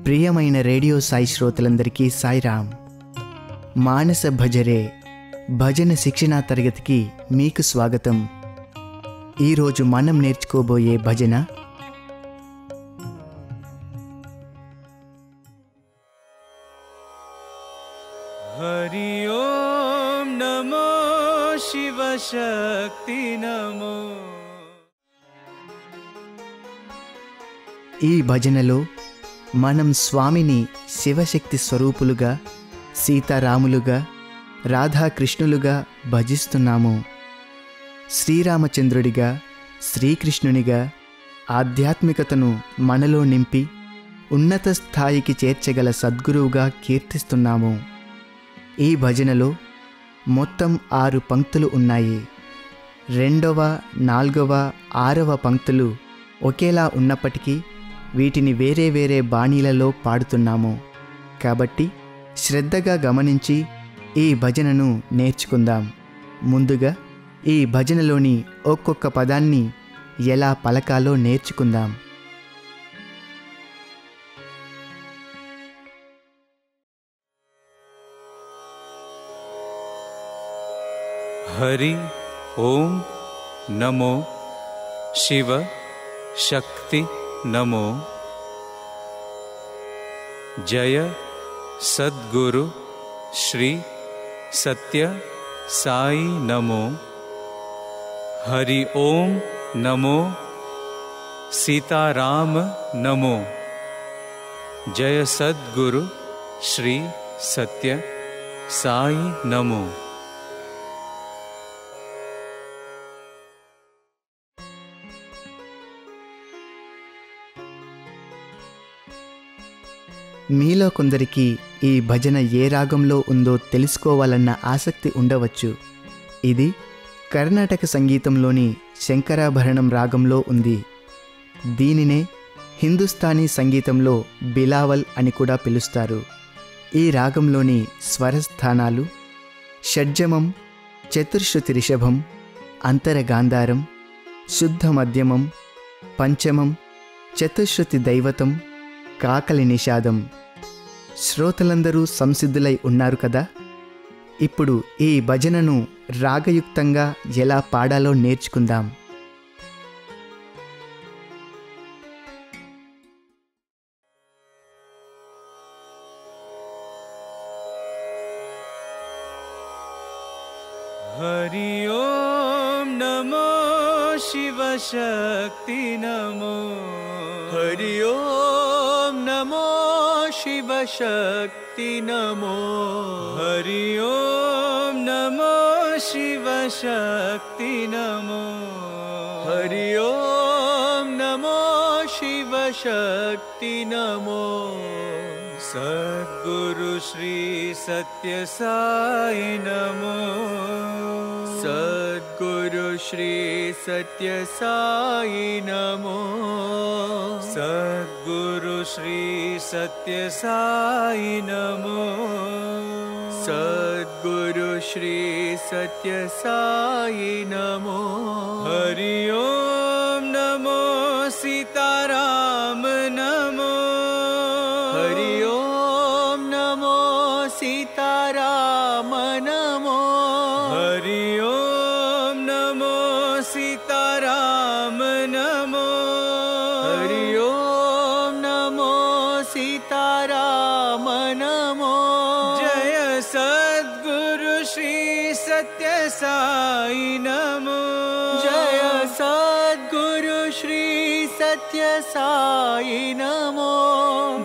ప్రియమైన రేడియో సాయి శ్రోతలందరికీ సాయిరామ్. మానస భజరే భజన శిక్షణా తరగతికి మీకు స్వాగతం. ఈరోజు మనం నేర్చుకోబోయే భజన హరి ఓం నమో శివ శక్తి నమో. ఈ భజనలో మనం స్వామిని శివశక్తి స్వరూపులుగా, సీతారాములుగా, రాధాకృష్ణులుగా భజిస్తున్నాము. శ్రీరామచంద్రుడిగా, శ్రీకృష్ణునిగా ఆధ్యాత్మికతను మనలో నింపి ఉన్నత స్థాయికి చేర్చగల సద్గురువుగా కీర్తిస్తున్నాము. ఈ భజనలో మొత్తం 6 పంక్తులు ఉన్నాయి. 2వ, 4వ, 6వ పంక్తులు ఒకేలా ఉన్నప్పటికీ వీటిని వేరే వేరే బాణీలలో పాడుతున్నాము. కాబట్టి శ్రద్ధగా గమనించి ఈ భజనను నేర్చుకుందాం. ముందుగా ఈ భజనలోని ఒక్కొక్క పదాన్ని ఎలా పలకాలో నేర్చుకుందాం. హరి ఓం నమో శివ శక్తి నమో. జయ సద్గురు శ్రీ సత్య సాయి నమో. హరి ఓం నమో సీతారామ నమో. జయ సద్గురు శ్రీ సత్య సాయి నమో. మీలో కొందరికి ఈ భజన ఏ రాగంలో ఉందో తెలుసుకోవాలన్న ఆసక్తి ఉండవచ్చు. ఇది కర్ణాటక సంగీతంలోని శంకరాభరణం రాగంలో ఉంది. దీనినే హిందుస్థానీ సంగీతంలో బిలావల్ అని కూడా పిలుస్తారు. ఈ రాగంలోని స్వరస్థానాలు షడ్జమం, చతుర్శ్రుతి రిషభం, అంతరగాంధారం, శుద్ధ మధ్యమం, పంచమం, చతుశ్రుతి దైవతం, కాకలి నిషాదం. శ్రోతలందరూ సంసిద్ధులై ఉన్నారు కదా. ఇప్పుడు ఈ భజనను రాగయుక్తంగా ఎలా పాడాలో నేర్చుకుందాం. హరి ఓం నమో శివ శక్తి నమో. హరి ఓం నమో శివ శక్తి నమో. హరి ఓం నమో శివ శక్తి నమో. హరి ఓం నమో శివ శక్తి నమో. సద్గురు శ్రీ సత్య సాయి నమో. సద్గురు శ్రీ సత్య సాయి నమో. సద్గురు శ్రీ సత్య సాయి నమో. సద్గురు శ్రీ సత్య సాయి నమో. హరి ఓం నమో సీతారామ నమో. హరి ఓం నమో సీతారామ నమో. హరి ఓం నమో సీతారామ నమో. హరి ఓం నమో సీతారామ నమో. జయ సద్గురు శ్రీ సత్య సాయి నమో. జయ సద్గురు శ్రీ సత్య సాయి నమో.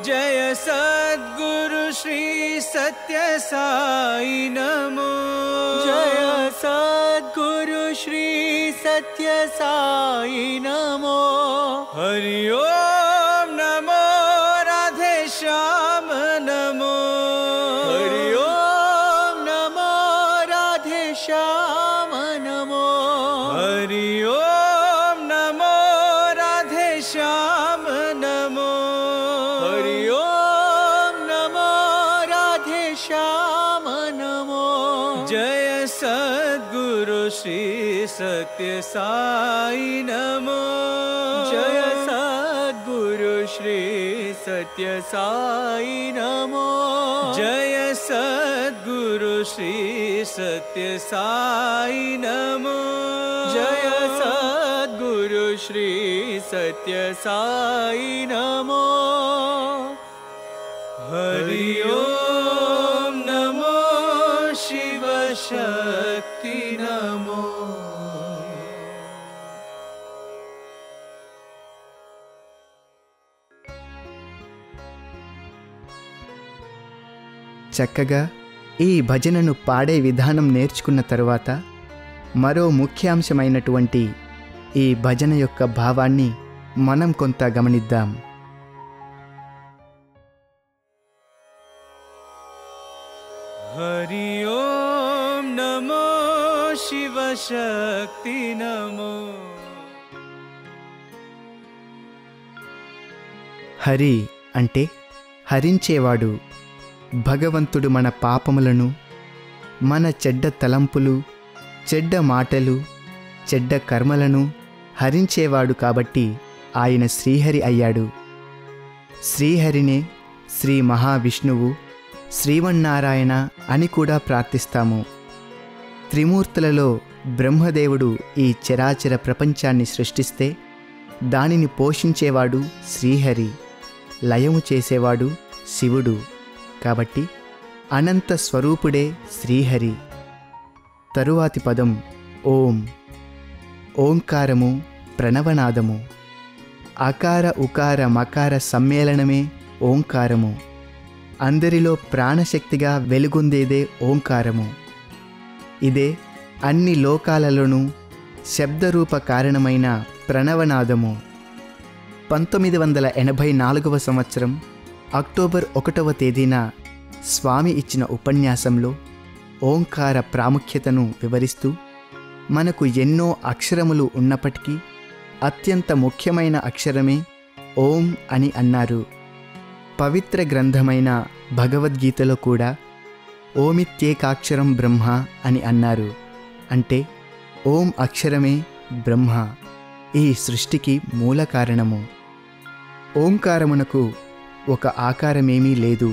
జయ సద్గురు శ్రీ సత్య సాయి నమో. జయ సద్గురు శ్రీ సత్య సాయి నమో. హరి ఓం నమో రాధే శ్యామ నమో. హరి ఓం నమో రాధే శ్యామ నమో. హరి ఓం నమో రాధే శ్యామ నమో. హరి ఓం నమో రాధే శ్యామ నమో. జయ సద్గురు శ్రీ సత్య సాయి నమో. జయ సద్గురు श्री सत्य साई नमो। जय सद्गुरु श्री सत्य साई नमो। जय सद्गुरु श्री सत्य साई नमो। हरि ओम नमो शिव शक्ति नमो। చక్కగా ఈ భజనను పాడే విధానం నేర్చుకున్న తరువాత మరో ముఖ్యాంశమైనటువంటి ఈ భజన యొక్క భావాన్ని మనం కొంత గమనిద్దాం. हरि ओम नमो शिव शक्ति नमो। హరి అంటే హరించేవాడు. భగవంతుడు మన పాపములను, మన చెడ్డ తలంపులు, చెడ్డ మాటలు, చెడ్డ కర్మలను హరించేవాడు కాబట్టి ఆయన శ్రీహరి అయ్యాడు. శ్రీహరినే శ్రీ మహావిష్ణువు, శ్రీమన్నారాయణ అని కూడా ప్రార్థిస్తాము. త్రిమూర్తులలో బ్రహ్మదేవుడు ఈ చరాచర ప్రపంచాన్ని సృష్టిస్తే దానిని పోషించేవాడు శ్రీహరి, లయము చేసేవాడు శివుడు. కాబట్టి అనంత స్వరూపుడే శ్రీహరి. తరువాతి పదం ఓం. ఓంకారము ప్రణవనాదము. అకార ఉకార మకార సమ్మేళనమే ఓంకారము. అందరిలో ప్రాణశక్తిగా వెలుగొందేదే ఓంకారము. ఇదే అన్ని లోకాలలోనూ శబ్దరూప కారణమైన ప్రణవనాదము. 1984 సంవత్సరం అక్టోబర్ 1వ తేదీన స్వామి ఇచ్చిన ఉపన్యాసంలో ఓంకార ప్రాముఖ్యతను వివరిస్తూ మనకు ఎన్నో అక్షరములు ఉన్నప్పటికీ అత్యంత ముఖ్యమైన అక్షరమే ఓం అని అన్నారు. పవిత్ర గ్రంథమైన భగవద్గీతలో కూడా ఓమిత్యేకాక్షరం బ్రహ్మ అని అన్నారు. అంటే ఓం అక్షరమే బ్రహ్మ, ఈ సృష్టికి మూల కారణము. ఓంకారమునకు ఒక ఆకారమేమీ లేదు.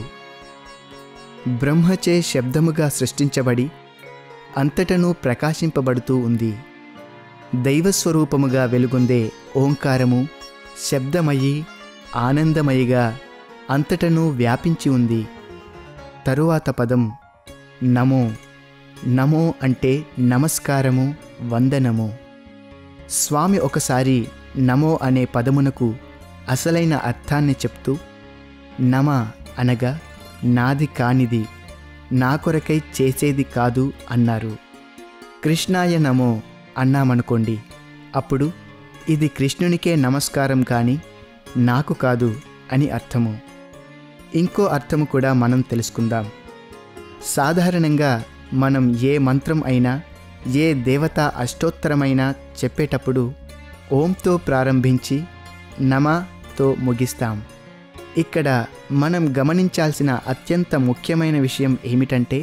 బ్రహ్మచే శబ్దముగా సృష్టించబడి అంతటను ప్రకాశింపబడుతూ ఉంది. దైవస్వరూపముగా వెలుగొందే ఓంకారము శబ్దమయి, ఆనందమయిగా అంతటను వ్యాపించి ఉంది. తరువాత పదం నమో. నమో అంటే నమస్కారము, వందనము. స్వామి ఒకసారి నమో అనే పదమునకు అసలైన అర్థాన్ని చెప్తూ నమ అనగా నాది కానిది, నా కొరకై చేసేది కాదు అన్నారు. కృష్ణాయ నమో అన్నామనుకోండి, అప్పుడు ఇది కృష్ణునికే నమస్కారం కానీ నాకు కాదు అని అర్థము. ఇంకో అర్థము కూడా మనం తెలుసుకుందాం. సాధారణంగా మనం ఏ మంత్రం అయినా, ఏ దేవతా అష్టోత్తరమైనా చెప్పేటప్పుడు ఓంతో ప్రారంభించి నమతో ముగిస్తాం. ఇక్కడ మనం గమనించాల్సిన అత్యంత ముఖ్యమైన విషయం ఏమిటంటే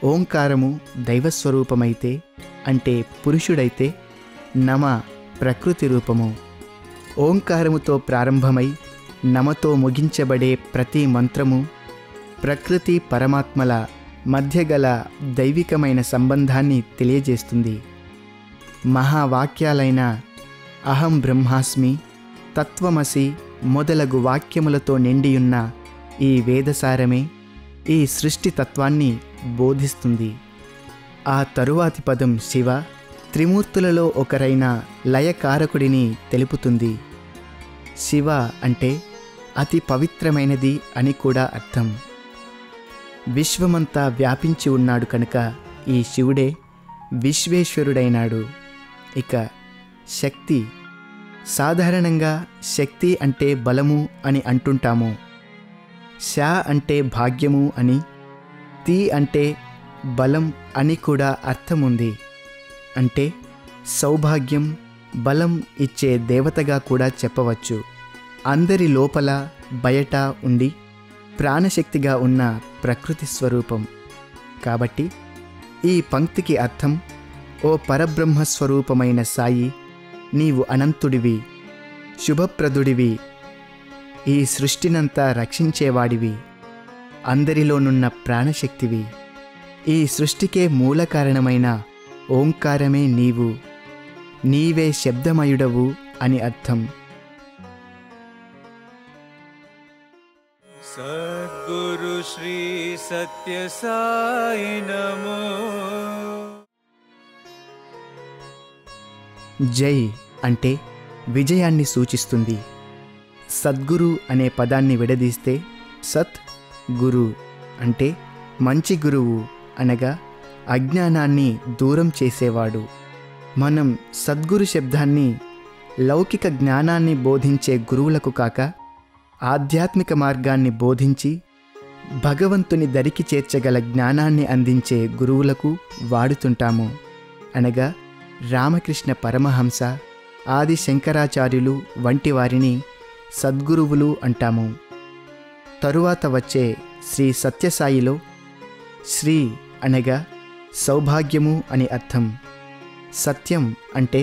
ఓంకారము దైవస్వరూపమైతే, అంటే పురుషుడైతే, నమ ప్రకృతి రూపము. ఓంకారముతో ప్రారంభమై నమతో ముగించబడే ప్రతి మంత్రము ప్రకృతి పరమాత్మల మధ్య గల దైవికమైన సంబంధాన్ని తెలియజేస్తుంది. మహావాక్యాలైన అహం బ్రహ్మాస్మి, తత్వమసి మొదలగు వాక్యములతో నిండియున్న ఈ వేదసారమే ఈ సృష్టి తత్వాన్ని బోధిస్తుంది. ఆ తరువాతి పదం శివ, త్రిమూర్తులలో ఒకరైన లయకారకుడిని తెలుపుతుంది. శివ అంటే అతి పవిత్రమైనది అని కూడా అర్థం. విశ్వమంతా వ్యాపించి ఉన్నాడు కనుక ఈ శివుడే విశ్వేశ్వరుడైనాడు. ఇక శక్తి. సాధారణంగా శక్తి అంటే బలము అని అంటుంటాము. శ అంటే భాగ్యము అని, తి అంటే బలం అని కూడా అర్థం ఉంది. అంటే సౌభాగ్యం, బలం ఇచ్చే దేవతగా కూడా చెప్పవచ్చు. అందరి లోపల బయట ఉండి ప్రాణశక్తిగా ఉన్న ప్రకృతి స్వరూపం. కాబట్టి ఈ పంక్తికి అర్థం, ఓ పరబ్రహ్మస్వరూపమైన సాయి, నీవు అనంతుడివి, శుభప్రదుడివి, ఈ సృష్టినంతా రక్షించేవాడివి, అందరిలోనున్న ప్రాణశక్తివి. ఈ సృష్టికే మూల కారణమైన ఓంకారమే నీవు, నీవే శబ్దమయుడవు అని అర్థం. సద్గురు శ్రీ సత్య సాయి నమో. జై అంటే విజయాన్ని సూచిస్తుంది. సద్గురు అనే పదాన్ని విడదీస్తే సత్ గురు అంటే మంచి గురువు, అనగా అజ్ఞానాన్ని దూరం చేసేవాడు. మనం సద్గురు శబ్దాన్ని లౌకిక జ్ఞానాన్ని బోధించే గురువులకు కాక ఆధ్యాత్మిక మార్గాన్ని బోధించి భగవంతుని దరికి చేర్చగల జ్ఞానాన్ని అందించే గురువులకు వాడుతుంటాము. అనగా రామకృష్ణ పరమహంస, ఆది శంకరాచార్యులు వంటి వారిని సద్గురువులు అంటాము. తరువాత వచ్చే శ్రీ సత్యసాయిలో శ్రీ అనగా సౌభాగ్యము అని అర్థం. సత్యం అంటే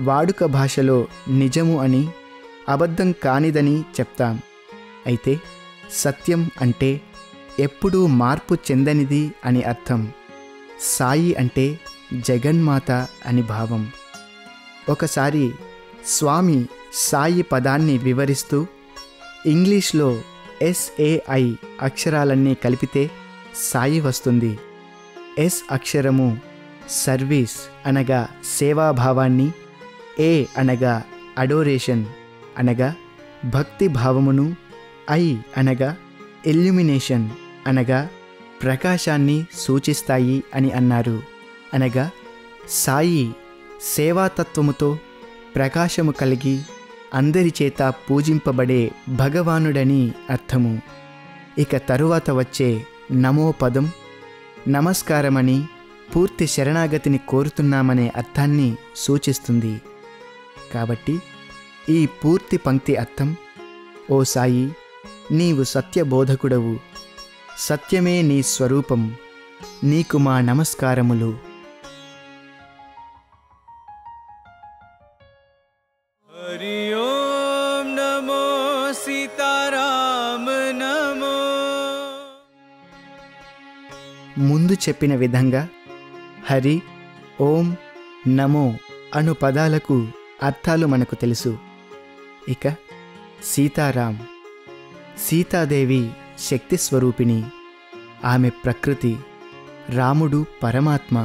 వాడుక భాషలో నిజము అని, అబద్ధం కానిదని చెప్తాం. అయితే సత్యం అంటే ఎప్పుడూ మార్పు చెందనిది అని అర్థం. సాయి అంటే జగన్మాత అని భావం. ఒకసారి స్వామి సాయి పదాన్ని వివరిస్తూ ఇంగ్లీష్లో SAI అక్షరాలన్నీ కలిపితే సాయి వస్తుంది. ఎస్ అక్షరము సర్వీస్ అనగా సేవాభావాన్ని, ఏ అనగా అడోరేషన్ అనగా భక్తి భావమును, ఐ అనగా ఇల్యూమినేషన్ అనగా ప్రకాశాన్ని సూచిస్తాయి అని అన్నారు. అనగా సాయి సేవాతత్వముతో ప్రకాశము కలిగి అందరి చేత పూజింపబడే భగవానుడని అర్థము. ఇక తరువాత వచ్చే నమో పదం నమస్కారమని, పూర్తి శరణాగతిని కోరుతున్నామనే అర్థాన్ని సూచిస్తుంది. కాబట్టి ఈ పూర్తి పంక్తి అర్థం: ఓ సాయి, నీవు సత్యబోధకుడవు, సత్యమే నీ స్వరూపం, నీకు మా నమస్కారములు. హరి ఓం నమో సీతారామ నమో. ముందు చెప్పిన విధంగా హరి, ఓం, నమో అను పదాలకు అర్థాలు మనకు తెలుసు. ఇక సీతారాం, సీతాదేవి శక్తి స్వరూపిణి, ఆమె ప్రకృతి, రాముడు పరమాత్మ.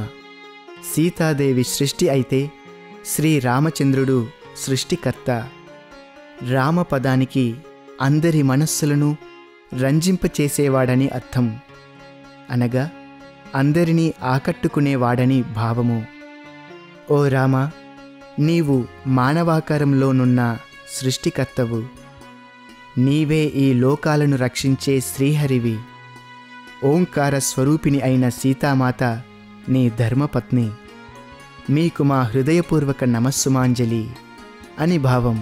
సీతాదేవి సృష్టి అయితే శ్రీరామచంద్రుడు సృష్టికర్త. రామపదానికి అందరి మనస్సులను రంజింపచేసేవాడని అర్థం, అనగా అందరినీ ఆకట్టుకునేవాడని భావము. ఓ రామ, నీవు మానవాకారంలోనున్న సృష్టికర్తవు, నీవే ఈ లోకాలను రక్షించే శ్రీహరివి. ఓంకార స్వరూపిణి అయిన సీతామాత నీ ధర్మపత్ని. మీకు మా హృదయపూర్వక నమస్సుమాంజలి అని భావం.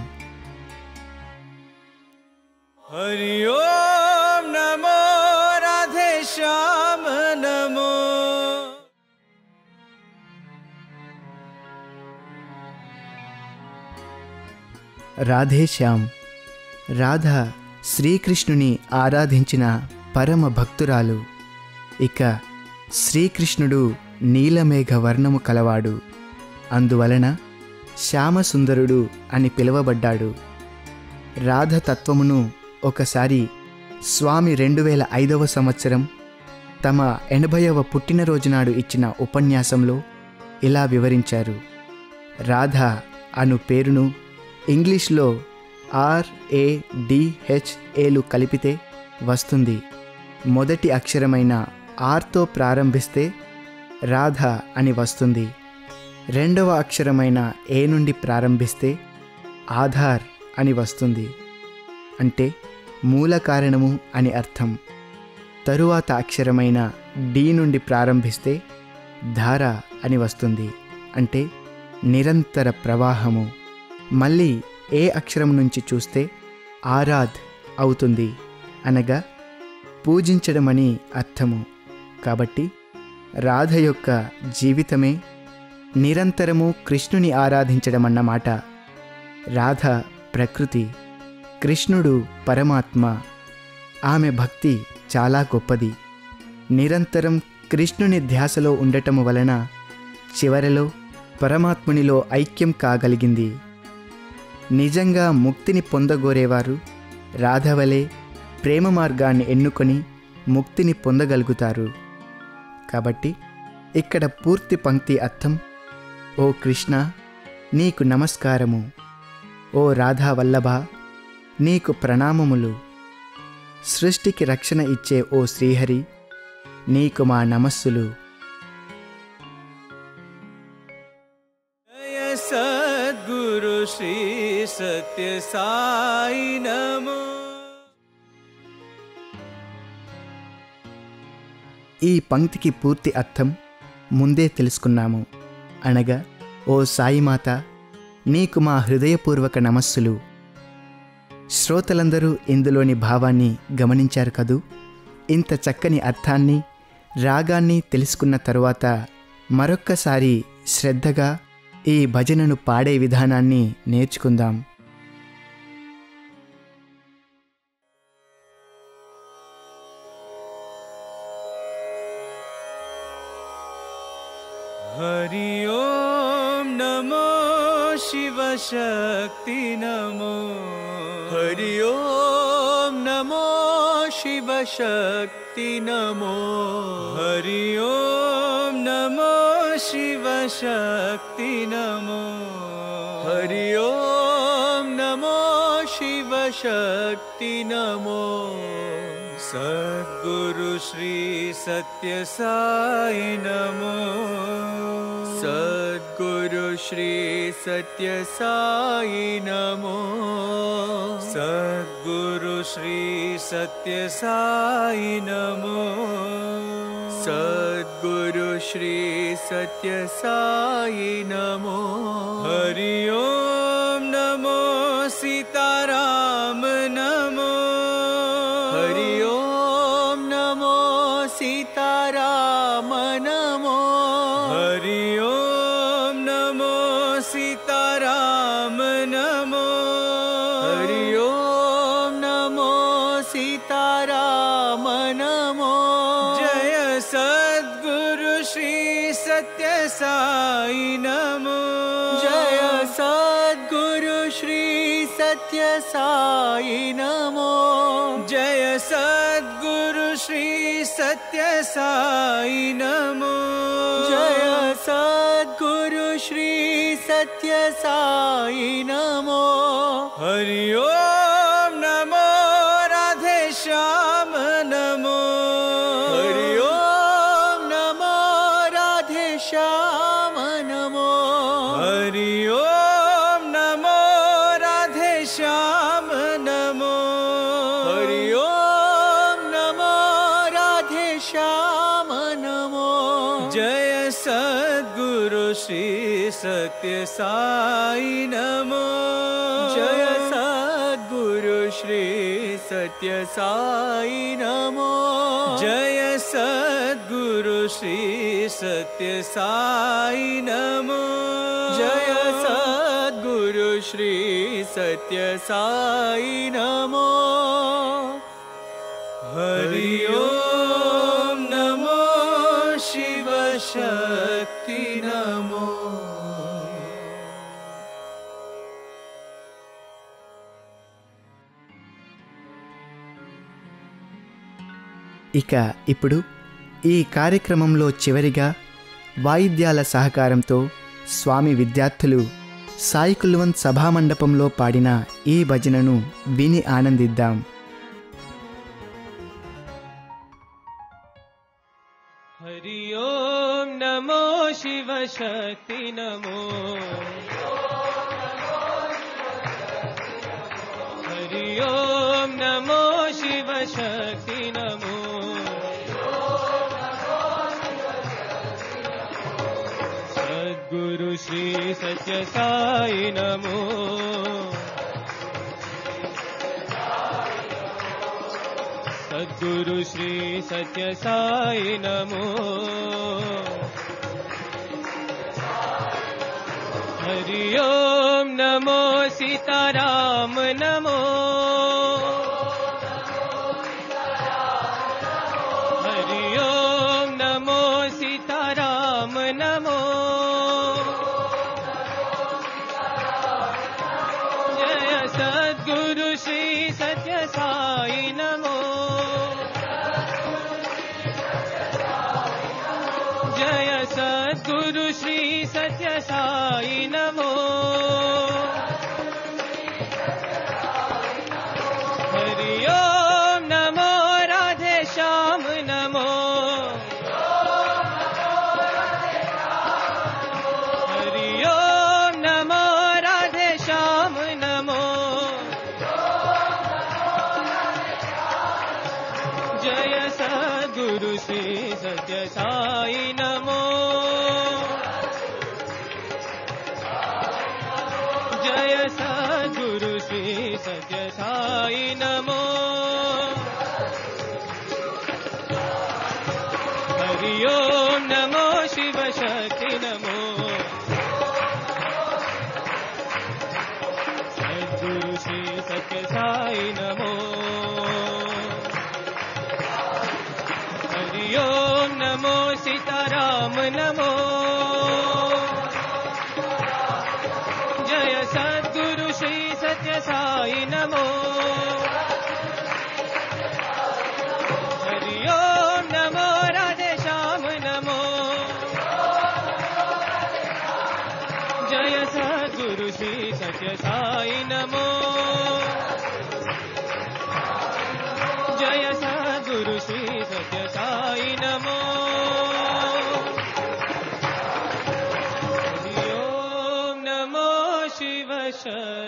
హరి ఓం నమో రాధే శ్యామ నమో. రాధేశ్యాం, రాధ శ్రీకృష్ణుని ఆరాధించిన పరమ భక్తురాలు. ఇక శ్రీకృష్ణుడు నీలమేఘ వర్ణము కలవాడు, అందువలన శ్యామసుందరుడు అని పిలువబడ్డాడు. రాధ తత్వమును ఒకసారి స్వామి 2005వ సంవత్సరం తమ 80వ పుట్టినరోజు నాడు ఇచ్చిన ఉపన్యాసంలో ఇలా వివరించారు. రాధ అను పేరును ఇంగ్లీష్లో RADHAలు కలిపితే వస్తుంది. మొదటి అక్షరమైన ఆర్తో ప్రారంభిస్తే రాధ అని వస్తుంది. రెండవ అక్షరమైన ఏ నుండి ప్రారంభిస్తే ఆధార్ అని వస్తుంది, అంటే మూల కారణము అని అర్థం. తరువాత అక్షరమైన డి నుండి ప్రారంభిస్తే ధార అని వస్తుంది, అంటే నిరంతర ప్రవాహము. మళ్ళీ ఏ అక్షరం నుంచి చూస్తే ఆరాధ్ అవుతుంది, అనగా పూజించడమని అర్థము. కాబట్టి రాధ యొక్క జీవితమే నిరంతరము కృష్ణుని ఆరాధించడమన్నమాట. రాధ ప్రకృతి, కృష్ణుడు పరమాత్మ. ఆమె భక్తి చాలా గొప్పది. నిరంతరం కృష్ణుని ధ్యాసలో ఉండటం వలన చివరిలో పరమాత్మునిలో ఐక్యం కాగలిగింది. నిజంగా ముక్తిని పొందగోరేవారు రాధవలే ప్రేమ మార్గాన్ని ఎన్నుకొని ముక్తిని పొందగలుగుతారు. కాబట్టి ఇక్కడ పూర్తి పంక్తి అర్థం: ఓ కృష్ణ, నీకు నమస్కారము. ఓ రాధావల్లభ, నీకు ప్రణామములు. సృష్టికి రక్షణ ఇచ్చే ఓ శ్రీహరి, నీకు మా నమస్సులు. జయ సద్గురు శ్రీ సత్య సాయి నమో. ఈ పంక్తికి పూర్తి అర్థం ముందే తెలుసుకున్నాము. అనగా, ఓ సాయిమాత, నీకు మా హృదయపూర్వక నమస్సులు. శ్రోతలందరూ ఇందులోని భావాన్ని గమనించారు కదూ? ఇంత చక్కని అర్థాన్ని, రాగాన్ని తెలుసుకున్న తరువాత మరొక్కసారి శ్రద్ధగా ఈ భజనను పాడే విధానాన్ని నేర్చుకుందాం. हरि ओम नमो शिव शक्ति नमो. हरि ओम नमो शिव शक्ति नमो. हरि ओम नमो शिव शक्ति नमो. हरि ओम नमो शिव शक्ति नमो. सद्गुरु श्री सत्य साई नमो. सद्गुरु श्री सत्य साई नमो. सद्गुरु श्री सत्य साई नमो. सद्गुरु श्री सत्य साई नमो. हरि ओम नमो सीताराम नमो. हरि ओम नमो सीताराम नमो. हरि ओम नमो सीताराम नमो. हरि ओम नमो सीताराम नमो. जय सद्गुरु श्री सत्य साई नमो. जय सद्गुरु श्री सत्य साई नमो. जय सद्गुरु श्री सत्य साई नमो. जय सद्गुरु श्री सत्य साई नमो. हरि ओम नमो राधे श्याम नमो. हरि ओम नमो राधे श्याम नमो. हरि ओम नमो राधे श्याम नमो. हरि ओम नमो राधे श्याम नमो. जय सद्गुरु श्री सत्य साई नमो. जय सद्गुरु श्री सत्य साई नमो. जय सद्गुरु श्री सत्य साई नमो. जय सद्गुरु श्री सत्य साई नमो. हरि ओम नमो शिव शक्ति नमो. ఇక ఇప్పుడు ఈ కార్యక్రమంలో చివరిగా వాయిద్యాల సహకారంతో స్వామి విద్యార్థులు సాయి కుల్వంత్ సభామండపంలో పాడిన ఈ భజనను విని ఆనందిద్దాం. हरि ओम नमो शिव शक्ति नमो. हरि ओम नमो शिव शक्ति नमो. सद्गुरु श्री सत्य साई नमो. सद्गुरु श्री सत्य साई नमो. हरि ओम नमो सीताराम नमो. सद्गुरु श्री सत्य साई नमो हरि ओम नमो राधे श्याम नमो हरि ओम नमो राधे श्याम नमो जय सद्गुरु श्री सत्य साई नमो जय सद्गुरु श्री सत्य साई नमो हरि ओम नमो शिव शक्ति नमो सद्गुरु श्री सत्य साई नमो हरि ओम नमो सीताराम नमो जय सद्गुरु श्री सत्य साई नमो हरि ओम नमो राधे श्याम नमो जय सद्गुरु श्री सत्य साई नमो जय सद्गुरु श्री सत्य साई नमो हरि ओम नमो शिव शक्ति